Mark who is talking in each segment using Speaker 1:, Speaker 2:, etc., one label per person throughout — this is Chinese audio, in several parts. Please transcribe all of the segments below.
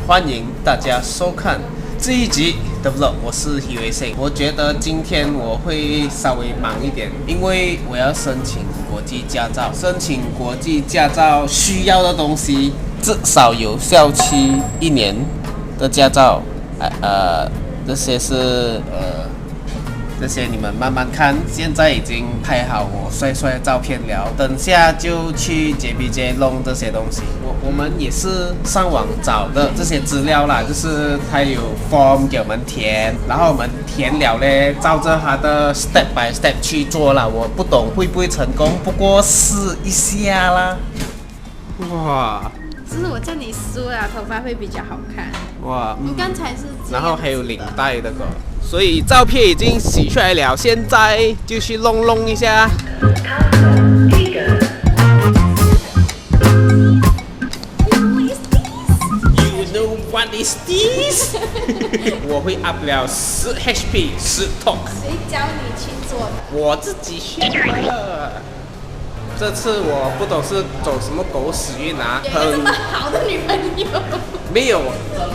Speaker 1: 欢迎大家收看这一集的 vlog， 我是 Hiwei。我觉得今天我会稍微忙一点，因为我要申请国际驾照。申请国际驾照需要的东西，至少有效期1年的驾照。这些是这些你们慢慢看，现在已经拍好我帅帅的照片了，等下就去 JBJ 弄这些东西。我们也是上网找的这些资料啦，就是它有 form 给我们填，然后我们填了嘞，照着它的 step by step 去做啦。我不懂会不会成功，不过试一下啦。哇！
Speaker 2: 就是我叫你梳了，头发会比较好看。
Speaker 1: 哇！
Speaker 2: 你刚才是
Speaker 1: 然后还有领带那个。所以照片已经洗出来了，现在就去弄一下。You know what is this？ 我会 up 了10 HP 10 talk。
Speaker 2: 谁教你去做的？
Speaker 1: 我自己学的。这次我不懂是走什么狗屎运啊，
Speaker 2: 有这么好的女朋友？
Speaker 1: 没有，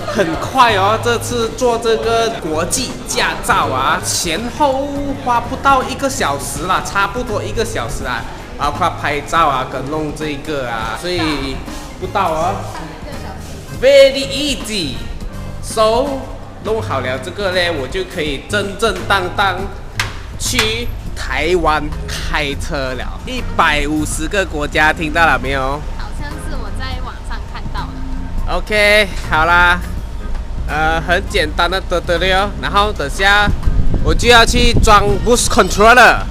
Speaker 1: 很快哦。这次做这个国际驾照啊，前后花不到1个小时啦，差不多1个小时啊，包括拍照啊跟弄这个啊，所以不到哦。Very easy。So 弄好了这个呢，我就可以正正当当去台湾开车了，150个国家，听到了没有？
Speaker 2: 好像是我在网上看到的。
Speaker 1: OK， 好啦，很简单的得了，然后等下我就要去装 Boost Controller。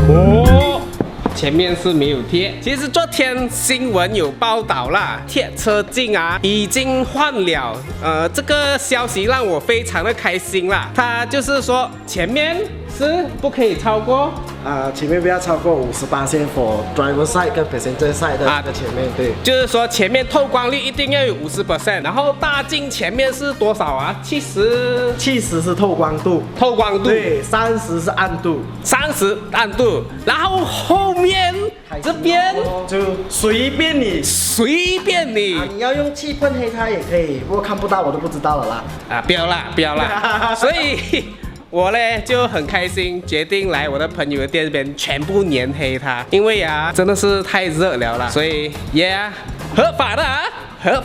Speaker 1: 哦，前面是没有贴。其实昨天新闻有报道啦，贴车镜啊已经换了。这个消息让我非常的开心啦。它就是说前面是不可以超过。
Speaker 3: 前面不要超过58% for driver side 跟 passenger side 的那个前面，对，
Speaker 1: 就是说前面透光率一定要有50%，然后大镜前面是多少啊？70
Speaker 3: 是透光度，对，30是暗度
Speaker 1: ，30暗度，然后后面这边
Speaker 3: 就随便你，
Speaker 1: 你
Speaker 3: 要用气喷黑它也可以，不过看不到我都不知道了啦。
Speaker 1: 不要啦，所以。我呢就很开心，决定来我的朋友的店边全部粘黑它，因为啊真的是太热了啦，所以合法的啊，合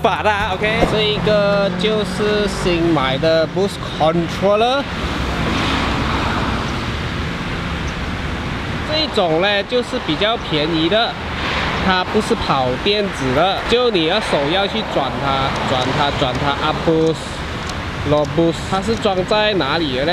Speaker 1: 法的啊 ，OK。这一个就是新买的 Boost Controller， 这一种呢就是比较便宜的，它不是跑电子的，就你的手要去转它 up boost。Low boost， 它是装在哪里的呢？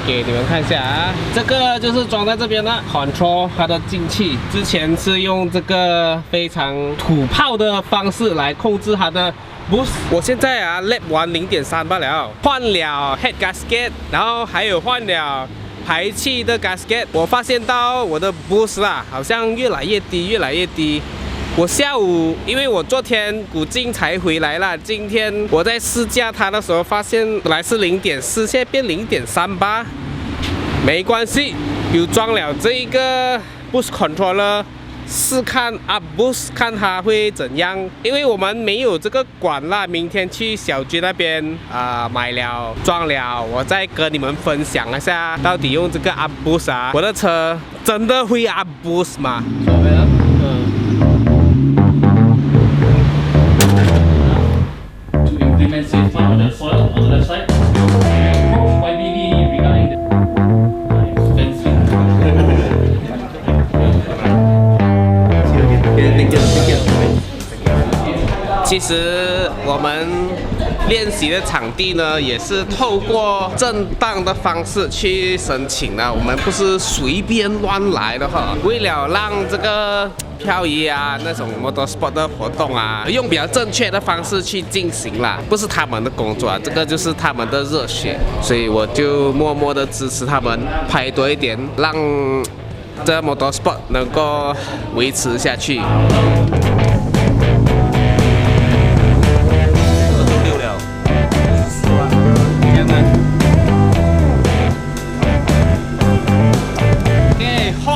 Speaker 1: 给你们看一下啊，这个就是装在这边的 control 它的进气。之前是用这个非常土炮的方式来控制它的 boost。我现在啊 lap 完0.3罢了，换了 head gasket， 然后还有换了排气的 gasket。我发现到我的 boost 啦，好像越来越低。我下午，因为我昨天古晋才回来啦，今天我在试驾它的时候发现本来是0.4，现在变0.38，没关系，有装了这一个 Boost Controller， 试看 Up Boost 看它会怎样，因为我们没有这个管啦，明天去小军那边买了装了，我再跟你们分享一下到底用这个 Up Boost 啊，我的车真的会 Up Boost 吗？On
Speaker 4: the soil on the left side. Approach YBB regarding the fencing.
Speaker 1: 其实我们练习的场地呢，也是透过正当的方式去申请的，我们不是随便乱来的哈。为了让这个漂移啊，那种 motorsport 的活动啊，用比较正确的方式去进行啦，不是他们的工作啊，这个就是他们的热血，所以我就默默的支持他们拍多一点，让这 motorsport 能够维持下去。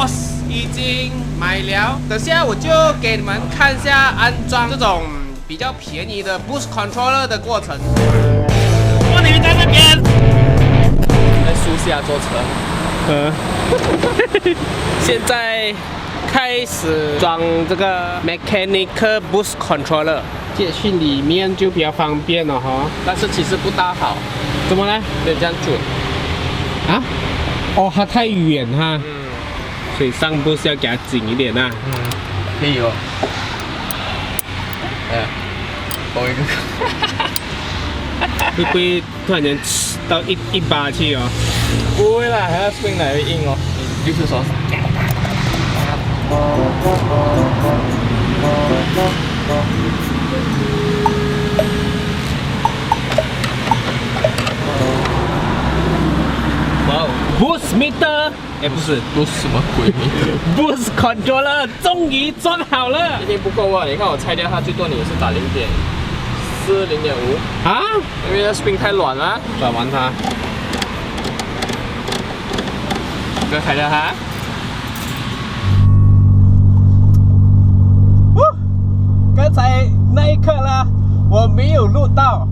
Speaker 1: Boss 已经买了，等下我就给你们看一下安装这种比较便宜的 Boost Controller 的过程。哇，你们在那边？
Speaker 5: 在树下坐车。
Speaker 1: 现在开始装这个 Mechanical Boost Controller， 接训里面就比较方便了哈。
Speaker 5: 但是其实不大好，
Speaker 1: 怎么呢？
Speaker 5: 没有这样准。
Speaker 1: 啊？哦，它太远哈。所以上步是要给它紧一点呐。
Speaker 5: 可以哦。包一个。
Speaker 1: 会不会突然间吃到一把去哦？
Speaker 5: 不会啦，还要 spring 来会硬哦。就是说。
Speaker 1: 哇哦 ，Boost Meter， 哎，不是
Speaker 5: 什么鬼
Speaker 1: ，Boost Controller 终于装好了。
Speaker 5: 一定不够啊！你看我拆掉它，最多你也是打0.4、0.5
Speaker 1: 啊，
Speaker 5: 因为它 spring 太软了。
Speaker 1: 转完它，
Speaker 5: 不要开掉它。
Speaker 1: 刚才那一刻呢，我没有录到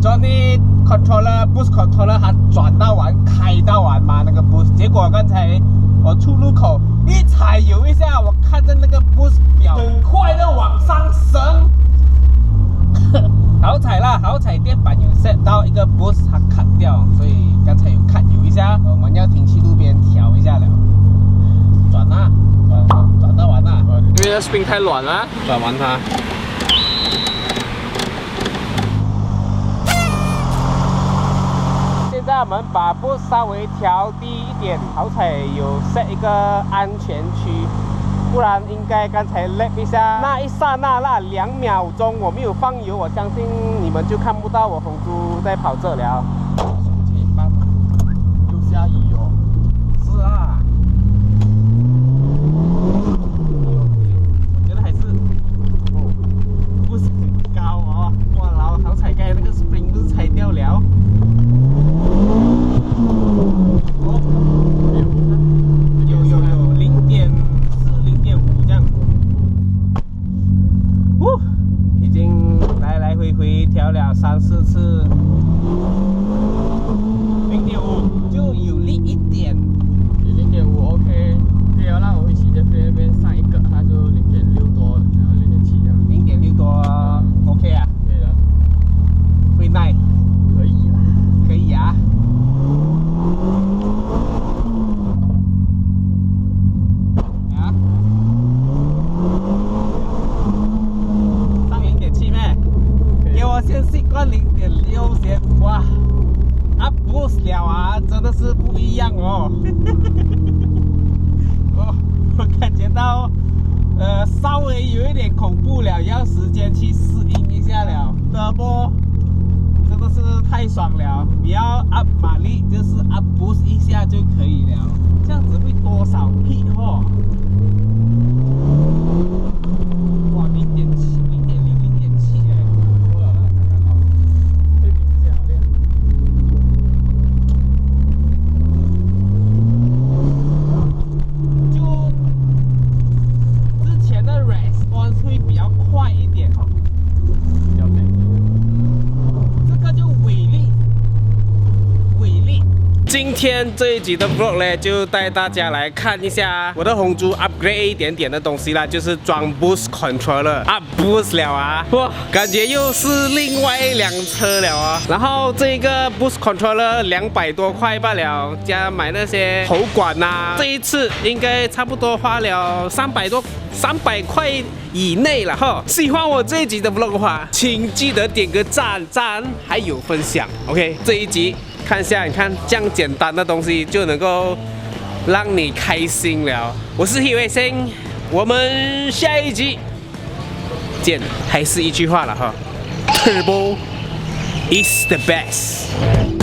Speaker 1: Johnny Controller Boost Controller 它转到完开到完嘛那个 Boost， 结果刚才我出入口一踩油一下，我看着那个 Boost 表很快的往上升，好彩啦，好彩电板有 set 到一个 Boost 它砍掉，所以刚才有看油一下，我们要停去路边调一下了，转啊，转到完啦，
Speaker 5: 因为它 spring 太软了。
Speaker 1: 转完它。现在我们把步稍微调低一点，好彩有 set 一个安全区，不然应该刚才 lap 一下那一刹那那2秒钟我没有放油，我相信你们就看不到我红猪在跑这了。
Speaker 5: 又下雨哦。
Speaker 1: 是啊。我觉得还是不是很高哦，哇，然后好彩刚才那个 spring 不是拆掉了。有0.4、0.5这样，已经来来回回调了3、4次，0.5就有力一点。
Speaker 5: 0.5 OK， 可以啊，那我会骑在那边上一个，它就0.6多，然后0.7这样。
Speaker 1: 0.6多 OK 啊？
Speaker 5: 可以了，
Speaker 1: 会耐？
Speaker 5: 可以啦，
Speaker 1: 可以啊。上0.7咩？给我先习惯0.6先，哇！啊 ，boost 了啊，真的是不一样哦。我感觉到，稍微有一点恐怖了，要时间去适应一下了。Turbo 真的是太爽了，你要 up 马力就是 up boost 一下就可以了，这样子会多少屁哦？哇，0.7、0.6、0.7哎，
Speaker 5: 多了，刚刚好，对比之前好练。
Speaker 1: 就之前的 response 会比较快一点，
Speaker 5: 比较美。
Speaker 1: 这个就尾力。今天这一集的 vlog 呢，就带大家来看一下我的红猪 upgrade 一点点的东西啦，就是装 boost controller up boost 了啊，哇，感觉又是另外一辆车了啊。然后这个 boost controller 200多块罢了，加买那些头管呐，这一次应该差不多花了300块以内了哈。喜欢我这一集的 vlog 的话，请记得点个赞，还有分享。OK， 这一集。看一下，你看这样简单的东西就能够让你开心了。我是许卫星，我们下一集见。还是一句话了哈 ，Turbo is the best。